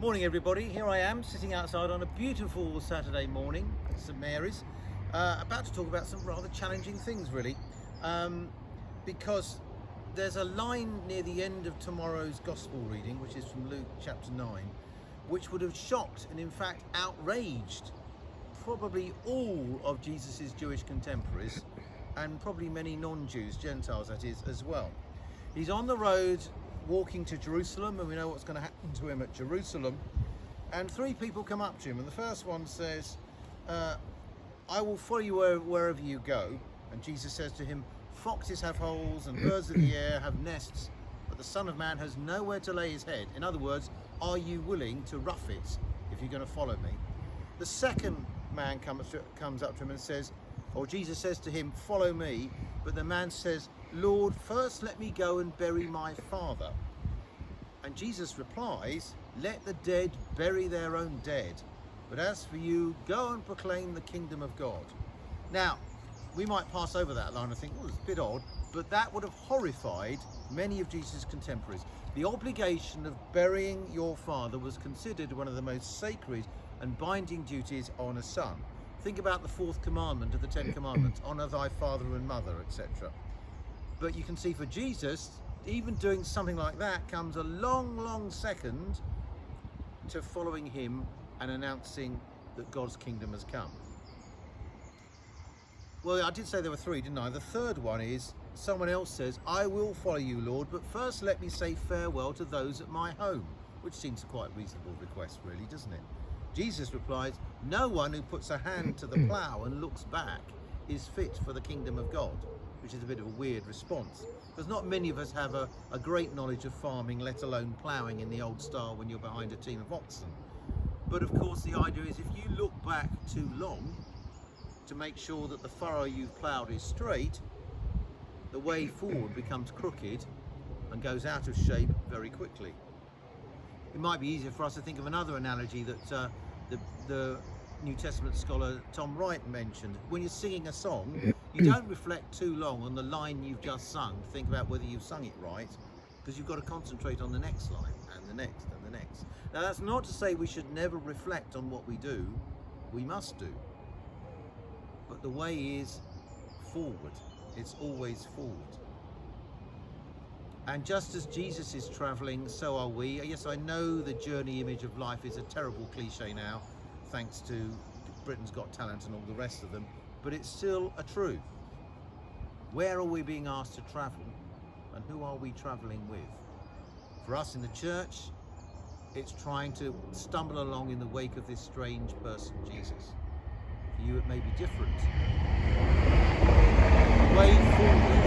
Morning everybody, here I am sitting outside on a beautiful Saturday morning at St Mary's, about to talk about some rather challenging things really, because there's a line near the end of tomorrow's Gospel reading, which is from Luke chapter 9, which would have shocked and in fact outraged probably all of Jesus's Jewish contemporaries and probably many non-Jews, Gentiles that is, as well. He's on the road walking to Jerusalem, and we know what's going to happen to him at Jerusalem, and three people come up to him, and the first one says, I will follow you wherever you go. And Jesus says to him, foxes have holes and birds of the air have nests, but the Son of Man has nowhere to lay his head. In other words, are you willing to rough it if you're going to follow me? The second man comes up to him and says, or Jesus says to him, follow me. But the man says, Lord, first let me go and bury my father. And Jesus replies, let the dead bury their own dead, but as for you, go and proclaim the kingdom of God. Now, we might pass over that line and think, well, it's a bit odd, but that would have horrified many of Jesus' contemporaries. The obligation of burying your father was considered one of the most sacred and binding duties on a son. Think about the fourth commandment of the 10 commandments, honor thy father and mother, etc. But you can see for Jesus, even doing something like that comes a long, long second to following him and announcing that God's kingdom has come. Well, I did say there were three, didn't I? The third one is someone else says, I will follow you, Lord, but first let me say farewell to those at my home, which seems a quite reasonable request, really, doesn't it? Jesus replies, no one who puts a hand to the plough and looks back is fit for the kingdom of God, which is a bit of a weird response, because not many of us have a great knowledge of farming, let alone ploughing in the old style when you're behind a team of oxen. But of course the idea is if you look back too long to make sure that the furrow you've ploughed is straight, the way forward becomes crooked and goes out of shape very quickly. It might be easier for us to think of another analogy that the New Testament scholar Tom Wright mentioned. When you're singing a song, you don't reflect too long on the line you've just sung to think about whether you've sung it right, because you've got to concentrate on the next line and the next and the next. Now that's not to say we should never reflect on what we do. We must do. But the way is forward. It's always forward. And just as Jesus is travelling, so are we. Yes, I know the journey image of life is a terrible cliche now, thanks to Britain's Got Talent and all the rest of them, but it's still a truth. Where are we being asked to travel, and who are we travelling with? For us in the church, it's trying to stumble along in the wake of this strange person, Jesus. For you, it may be different. The way forward